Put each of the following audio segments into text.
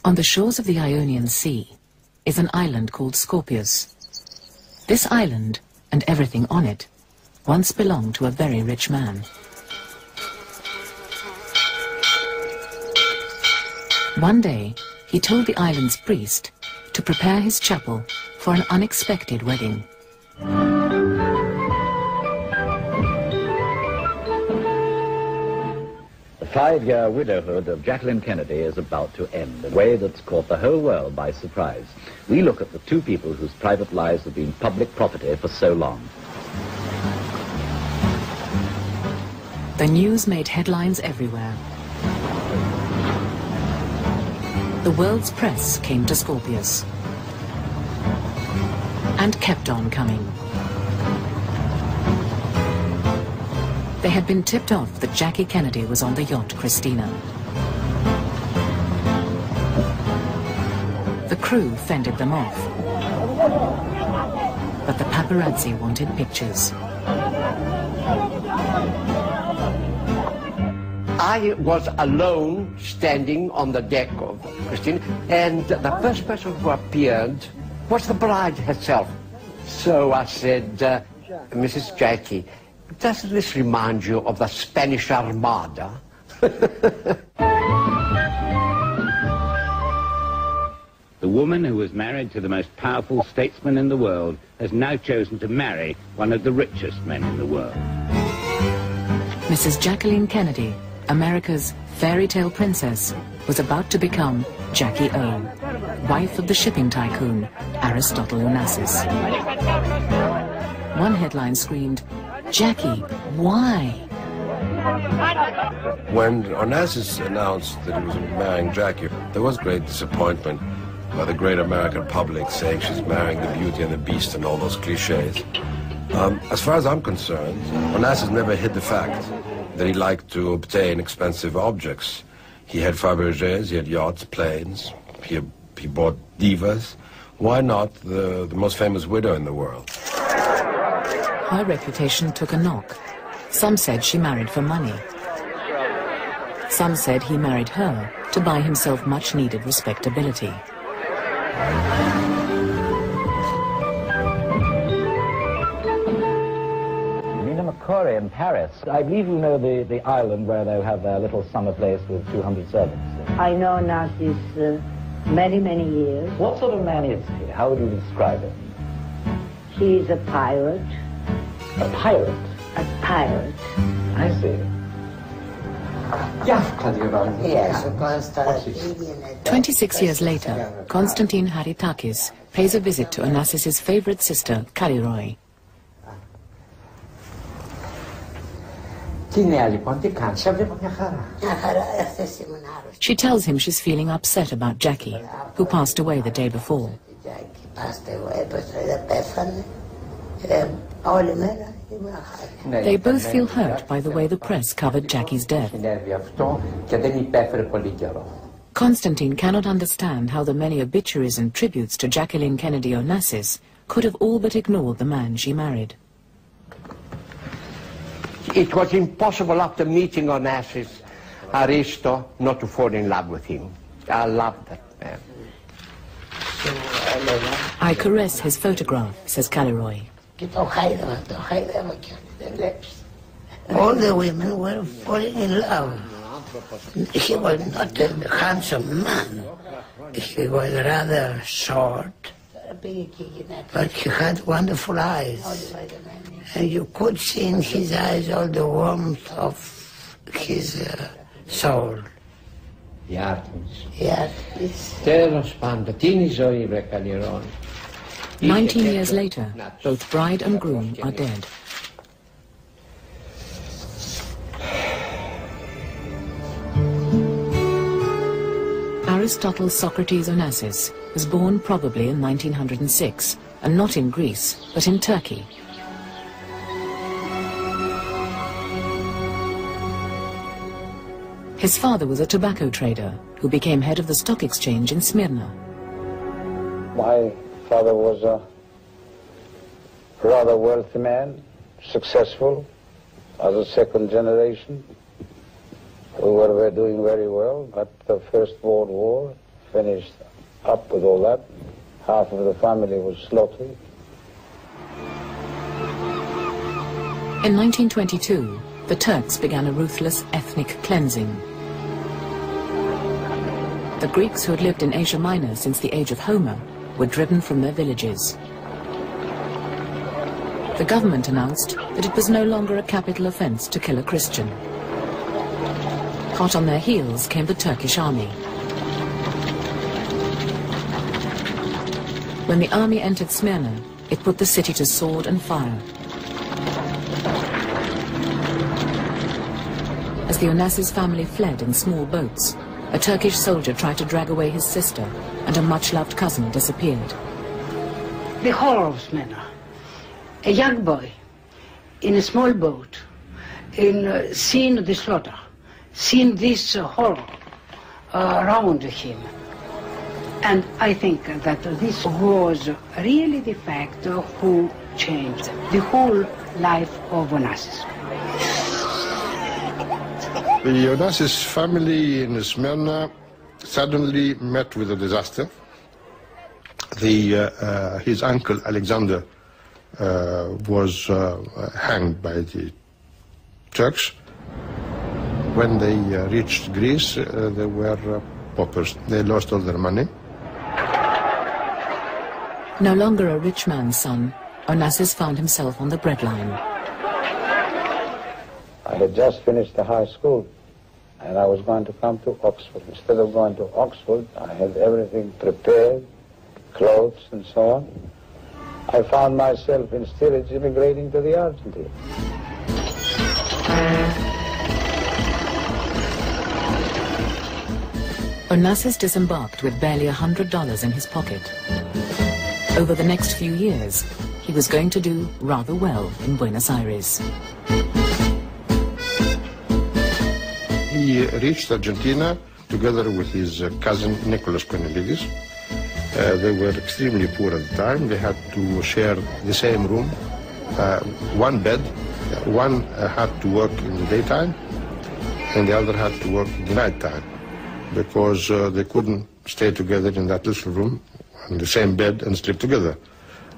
On the shores of the Ionian Sea is an island called Scorpius. This island, and everything on it, once belonged to a very rich man. One day, he told the island's priest to prepare his chapel for an unexpected wedding. The 5-year widowhood of Jacqueline Kennedy is about to end in a way that's caught the whole world by surprise. We look at the two people whose private lives have been public property for so long. The news made headlines everywhere. The world's press came to Scorpius and kept on coming. They had been tipped off that Jackie Kennedy was on the yacht Christina. The crew fended them off, but the paparazzi wanted pictures. I was alone standing on the deck of Christina, and the first person who appeared was the bride herself. So I said, Mrs. Jackie, doesn't this remind you of the Spanish Armada? The woman who was married to the most powerful statesman in the world has now chosen to marry one of the richest men in the world. Mrs. Jacqueline Kennedy, America's fairy tale princess, was about to become Jackie O, wife of the shipping tycoon, Aristot Onassis. One headline screamed, "Jackie, why?" When Onassis announced that he was marrying Jackie, there was great disappointment by the great American public, saying she's marrying the Beauty and the Beast and all those cliches. As far as I'm concerned, Onassis never hid the fact that he liked to obtain expensive objects. He had Fabergés, he had yachts, planes, he bought divas. Why not the most famous widow in the world? Her reputation took a knock. Some said she married for money. Some said he married her to buy himself much-needed respectability. Corey in Paris. I believe you know the island where they have their little summer place with 200 servants. I know Onnassis many, many years. What sort of man is he? How would you describe him? He's a pirate. A pirate? A pirate. I see. Yes, 26 years later, Konstantin Haritakis pays a visit to Onassis' favorite sister, Kalliroi. She tells him she's feeling upset about Jackie, who passed away the day before. They both feel hurt by the way the press covered Jackie's death. Konstantin cannot understand how the many obituaries and tributes to Jacqueline Kennedy Onassis could have all but ignored the man she married. It was impossible after meeting Onassis, Aristo, not to fall in love with him. I love that man. I caress his photograph, says Kalliroi. All the women were falling in love. He was not a handsome man. He was rather short, but he had wonderful eyes. And you could see in his eyes all the warmth of his soul. 19 years later, both bride and groom are dead. Aristotle Socrates Onassis was born probably in 1906, and not in Greece, but in Turkey. His father was a tobacco trader who became head of the stock exchange in Smyrna. My father was a rather wealthy man, successful as a second generation. We were doing very well, but the First World War, finished up with all that, half of the family was slaughtered. In 1922, the Turks began a ruthless ethnic cleansing. The Greeks who had lived in Asia Minor since the age of Homer were driven from their villages. The government announced that it was no longer a capital offence to kill a Christian. Hot on their heels came the Turkish army. When the army entered Smyrna, it put the city to sword and fire. As the Onassis family fled in small boats, a Turkish soldier tried to drag away his sister, and a much-loved cousin disappeared. The horror of Smyrna. A young boy in a small boat, seeing the slaughter, seeing this horror around him. And I think that this was really the fact who changed the whole life of Onassis. The Onassis family in Smyrna suddenly met with a disaster. His uncle Alexander was hanged by the Turks. When they reached Greece, they were paupers. They lost all their money. No longer a rich man's son, Onassis found himself on the breadline. I had just finished the high school, and I was going to come to Oxford. Instead of going to Oxford, I had everything prepared, clothes and so on. I found myself in steerage immigrating to the Argentine. Onassis disembarked with barely $100 in his pocket. Over the next few years, he was going to do rather well in Buenos Aires. He reached Argentina together with his cousin Nicholas Cornelides. They were extremely poor at the time. They had to share the same room, one bed. One had to work in the daytime, and the other had to work in the nighttime, because they couldn't stay together in that little room on the same bed and sleep together.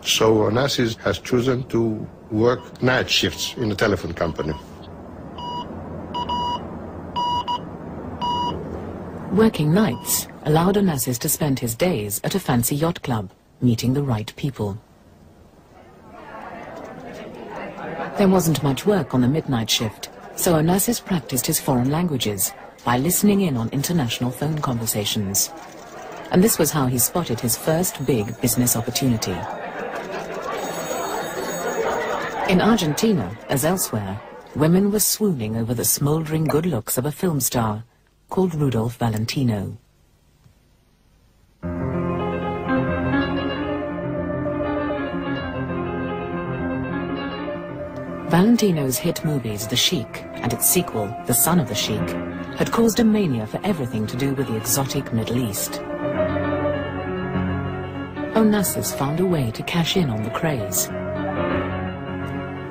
So Onassis has chosen to work night shifts in a telephone company. Working nights allowed Onassis to spend his days at a fancy yacht club, meeting the right people. There wasn't much work on the midnight shift, so Onassis practiced his foreign languages by listening in on international phone conversations. And this was how he spotted his first big business opportunity. In Argentina, as elsewhere, women were swooning over the smoldering good looks of a film star called Rudolph Valentino. Valentino's hit movies The Sheik and its sequel, The Son of the Sheik, had caused a mania for everything to do with the exotic Middle East. Onassis found a way to cash in on the craze.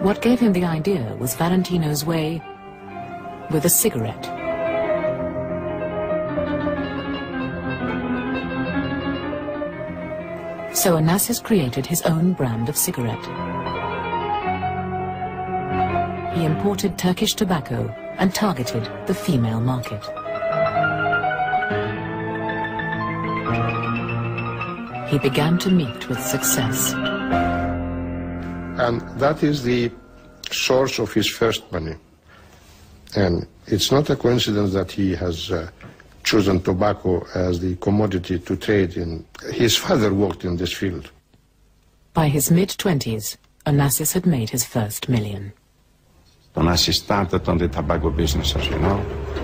What gave him the idea was Valentino's way with a cigarette. So Onassis created his own brand of cigarette. He imported Turkish tobacco and targeted the female market. He began to meet with success. And that is the source of his first money. And it's not a coincidence that he has chosen tobacco as the commodity to trade in. His father worked in this field. By his mid-20s, Onassis had made his first million. Onassis started on the tobacco business, as you know,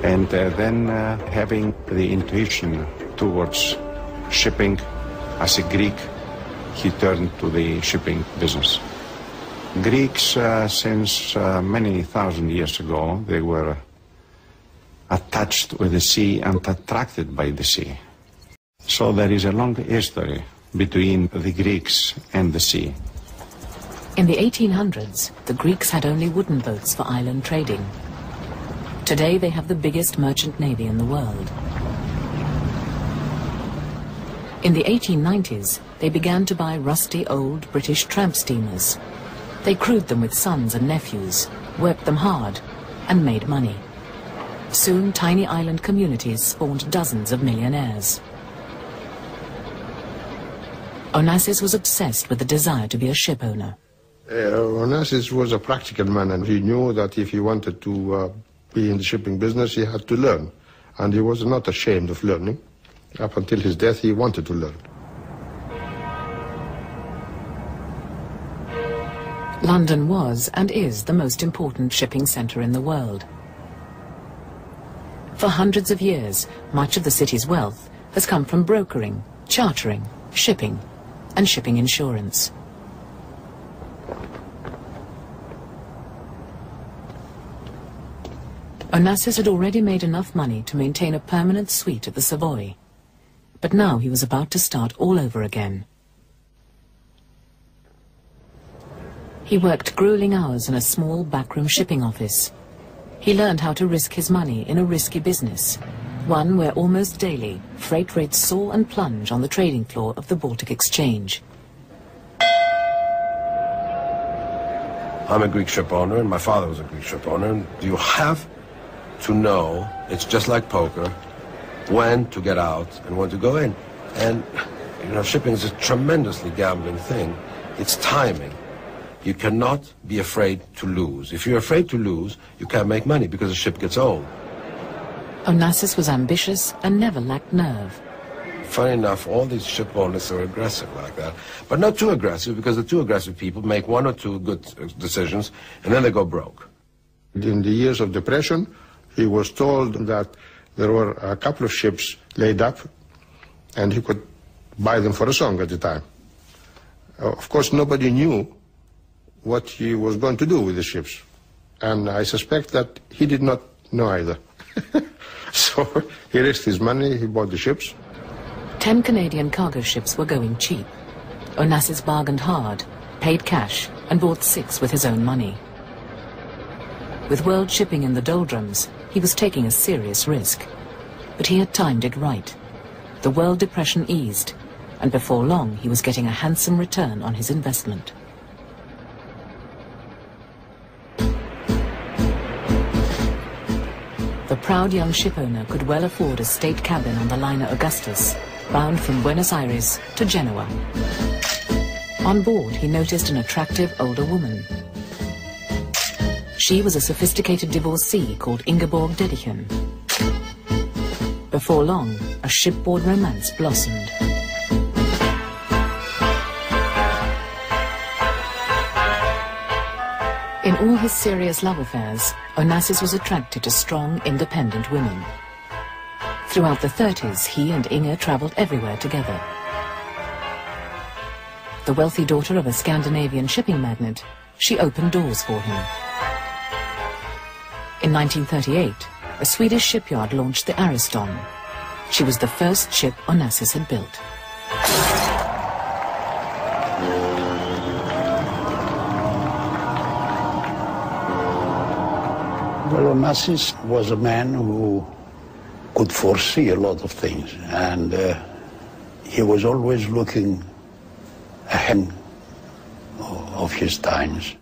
and then having the intuition towards shipping as a Greek, he turned to the shipping business. Greeks, since many thousand years ago, they were attached with the sea and attracted by the sea. So there is a long history between the Greeks and the sea. In the 1800s, the Greeks had only wooden boats for island trading. Today they have the biggest merchant navy in the world. In the 1890s, they began to buy rusty old British tramp steamers. They crewed them with sons and nephews, worked them hard, and made money. Soon, tiny island communities spawned dozens of millionaires. Onassis was obsessed with the desire to be a ship owner. Onassis was a practical man, and he knew that if he wanted to be in the shipping business, he had to learn. And he was not ashamed of learning. Up until his death, he wanted to learn. London was and is the most important shipping centre in the world. For hundreds of years, much of the city's wealth has come from brokering, chartering, shipping, and shipping insurance. Onassis had already made enough money to maintain a permanent suite at the Savoy. But now he was about to start all over again. He worked grueling hours in a small backroom shipping office. He learned how to risk his money in a risky business, one where almost daily freight rates soar and plunge on the trading floor of the Baltic Exchange. I'm a Greek ship owner, and my father was a Greek ship owner. And you have to know, it's just like poker, when to get out and when to go in. And, you know, shipping is a tremendously gambling thing. It's timing. You cannot be afraid to lose. If you're afraid to lose, you can't make money because the ship gets old. Onassis was ambitious and never lacked nerve. Funny enough, all these ship owners are aggressive like that. But not too aggressive, because the too aggressive people make one or two good decisions and then they go broke. In the years of depression, he was told that there were a couple of ships laid up and he could buy them for a song at the time. Of course, nobody knew what he was going to do with the ships. And I suspect that he did not know either. So he risked his money, he bought the ships. 10 Canadian cargo ships were going cheap. Onassis bargained hard, paid cash, and bought 6 with his own money. With world shipping in the doldrums, he was taking a serious risk. But he had timed it right. The world depression eased, and before long he was getting a handsome return on his investment. The proud young shipowner could well afford a state cabin on the liner Augustus, bound from Buenos Aires to Genoa. On board, he noticed an attractive older woman. She was a sophisticated divorcee called Ingeborg Dedichen. Before long, a shipboard romance blossomed. In all his serious love affairs, Onassis was attracted to strong, independent women. Throughout the 30s, he and Inge travelled everywhere together. The wealthy daughter of a Scandinavian shipping magnate, she opened doors for him. In 1938, a Swedish shipyard launched the Ariston. She was the first ship Onassis had built. Well, Onassis was a man who could foresee a lot of things, and he was always looking ahead of his times.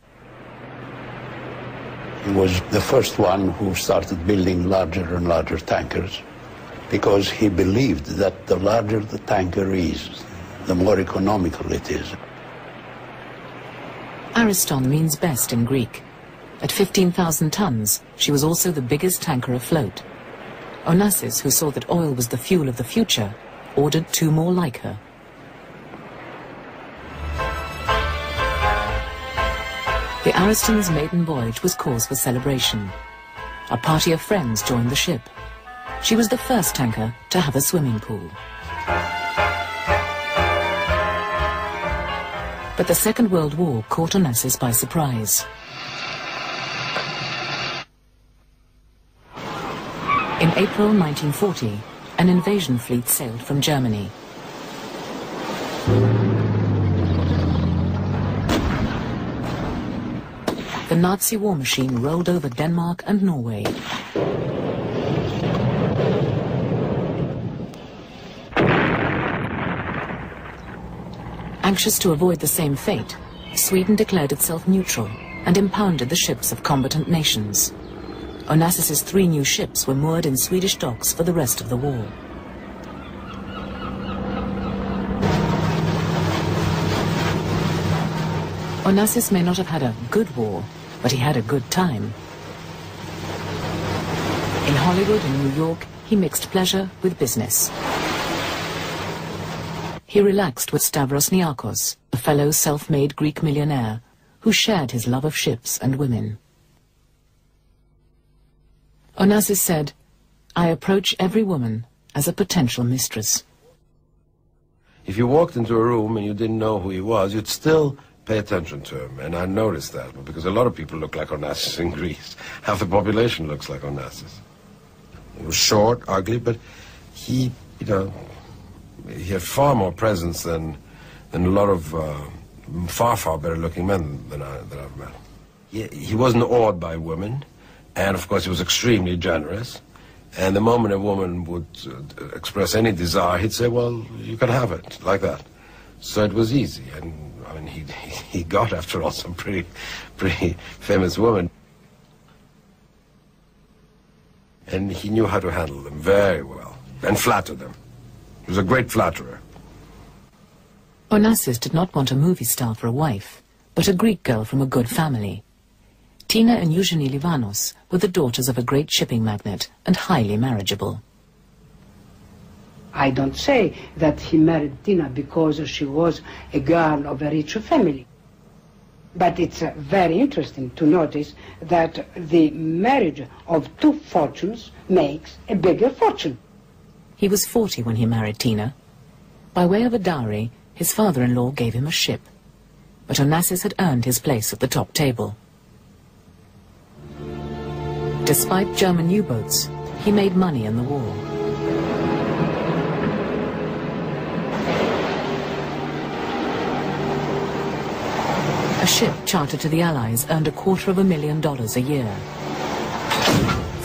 He was the first one who started building larger and larger tankers, because he believed that the larger the tanker is, the more economical it is. Ariston means best in Greek. At 15,000 tons, she was also the biggest tanker afloat. Onassis, who saw that oil was the fuel of the future, ordered 2 more like her. The Ariston's maiden voyage was cause for celebration. A party of friends joined the ship. She was the first tanker to have a swimming pool. But the Second World War caught Onassis by surprise. In April 1940, an invasion fleet sailed from Germany. The Nazi war machine rolled over Denmark and Norway. Anxious to avoid the same fate, Sweden declared itself neutral and impounded the ships of combatant nations. Onassis' 3 new ships were moored in Swedish docks for the rest of the war. Onassis may not have had a good war, but he had a good time. In Hollywood and New York, he mixed pleasure with business. He relaxed with Stavros Niarchos, a fellow self-made Greek millionaire, who shared his love of ships and women. Onassis said, "I approach every woman as a potential mistress." If you walked into a room and you didn't know who he was, you'd still pay attention to him. And I noticed that, because a lot of people look like Onassis in Greece. Half the population looks like Onassis. He was short, ugly, but he he had far more presence than a lot of far better looking men that I've met. He wasn't awed by women, and of course he was extremely generous. And the moment a woman would express any desire, he'd say, "Well, you can have it," like that. So it was easy, and I mean, he got, after all, some pretty famous women. And he knew how to handle them very well, and flatter them. He was a great flatterer. Onassis did not want a movie star for a wife, but a Greek girl from a good family. Tina and Eugenie Livanos were the daughters of a great shipping magnate and highly marriageable. I don't say that he married Tina because she was a girl of a rich family. But it's very interesting to notice that the marriage of 2 fortunes makes a bigger fortune. He was 40 when he married Tina. By way of a dowry, his father-in-law gave him a ship. But Onassis had earned his place at the top table. Despite German U-boats, he made money in the war. A ship chartered to the Allies earned $250,000 a year.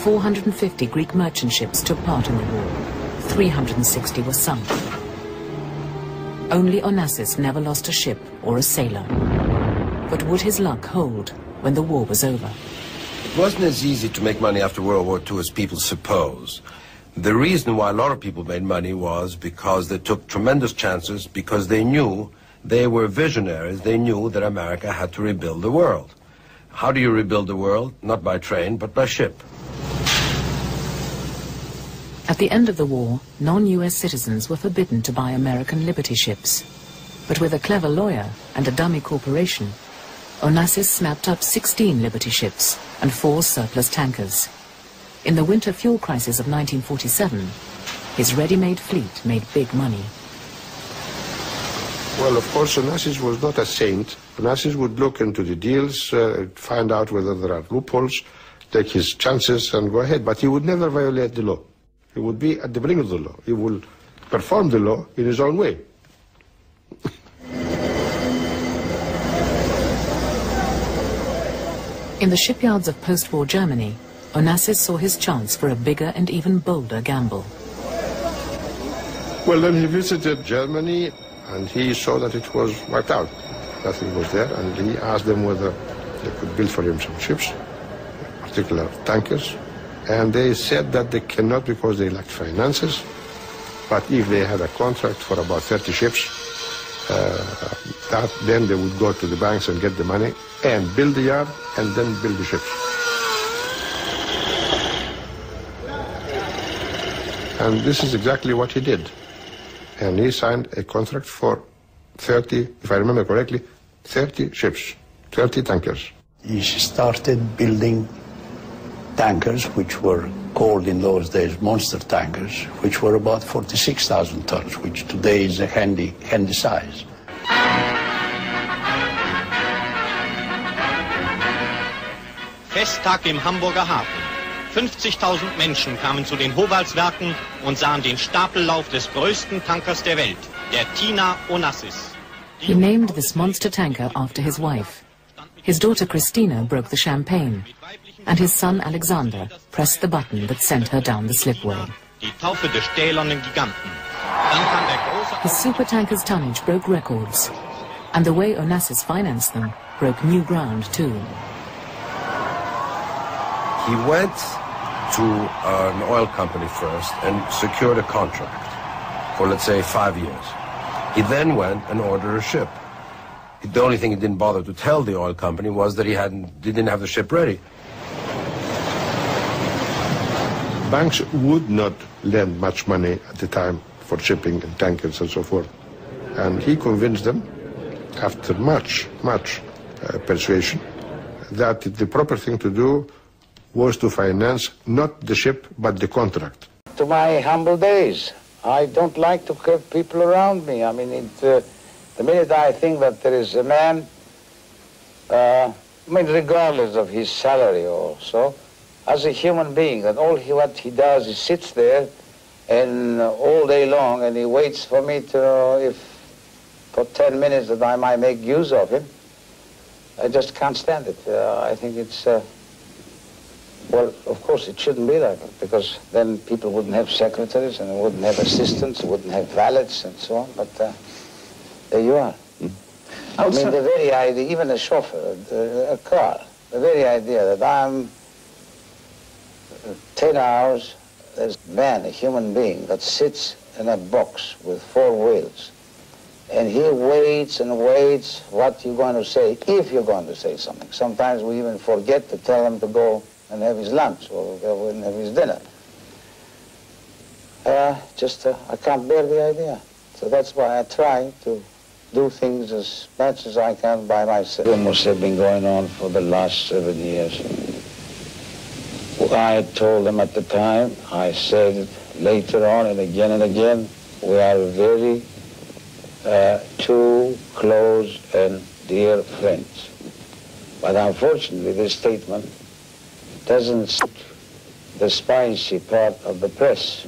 450 Greek merchant ships took part in the war. 360 were sunk. Only Onassis never lost a ship or a sailor. But would his luck hold when the war was over? It wasn't as easy to make money after World War II as people suppose. The reason why a lot of people made money was because they took tremendous chances, because they knew they were visionaries. They knew that America had to rebuild the world. How do you rebuild the world? Not by train, but by ship. At the end of the war, non-US citizens were forbidden to buy American Liberty ships. But with a clever lawyer and a dummy corporation, Onassis snapped up 16 Liberty ships and 4 surplus tankers. In the winter fuel crisis of 1947, his ready-made fleet made big money. Well, of course, Onassis was not a saint. Onassis would look into the deals, find out whether there are loopholes, take his chances and go ahead. But he would never violate the law. He would be at the brink of the law. He will perform the law in his own way. In the shipyards of post-war Germany, Onassis saw his chance for a bigger and even bolder gamble. Well, then he visited Germany, and he saw that it was wiped out. Nothing was there, and he asked them whether they could build for him some ships, particular tankers. And they said that they cannot because they lacked finances. But if they had a contract for about 30 ships, then they would go to the banks and get the money and build the yard and then build the ships. And this is exactly what he did. And he signed a contract for 30, if I remember correctly, 30 ships, 30 tankers. He started building tankers, which were called in those days monster tankers, which were about 46,000 tons, which today is a handy size. Festtag im Hamburger Hafen. 50.000 Menschen kamen zu den Howaldswerken und sahen den Stapellauf des größten Tankers der Welt, der Tina Onassis. He named this monster tanker after his wife. His daughter Christina broke the champagne, and his son Alexander pressed the button that sent her down the slipway. Die Taufe des stählernen Giganten. His supertanker's tonnage broke records. And the way Onassis financed them broke new ground too. He went to an oil company first and secured a contract for, let's say, 5 years. He then went and ordered a ship. The only thing he didn't bother to tell the oil company was that he didn't have the ship ready. Banks would not lend much money at the time for shipping and tankers and so forth. And he convinced them, after much persuasion, that the proper thing to do was to finance not the ship, but the contract. To my humble days, I don't like to have people around me. I mean, the minute I think that there is a man, regardless of his salary or so, as a human being, that what he does is sits there and all day long and he waits for me to, for 10 minutes that I might make use of him, I just can't stand it. I think it's, well, of course it shouldn't be like that, because then people wouldn't have secretaries and wouldn't have assistants, wouldn't have valets and so on, but there you are. I mean, the very idea, even a chauffeur, a car, the very idea that I'm 10 hours, there's a man, a human being, that sits in a box with 4 wheels, and he waits and waits what you're going to say, if you're going to say something. Sometimes we even forget to tell him to go and have his lunch or go and have his dinner. I can't bear the idea. So that's why I try to do things as much as I can by myself. It must have been going on for the last 7 years. I told them at the time, I said it later on and again, we are very two close and dear friends. But unfortunately, this statement doesn't suit the spicy part of the press.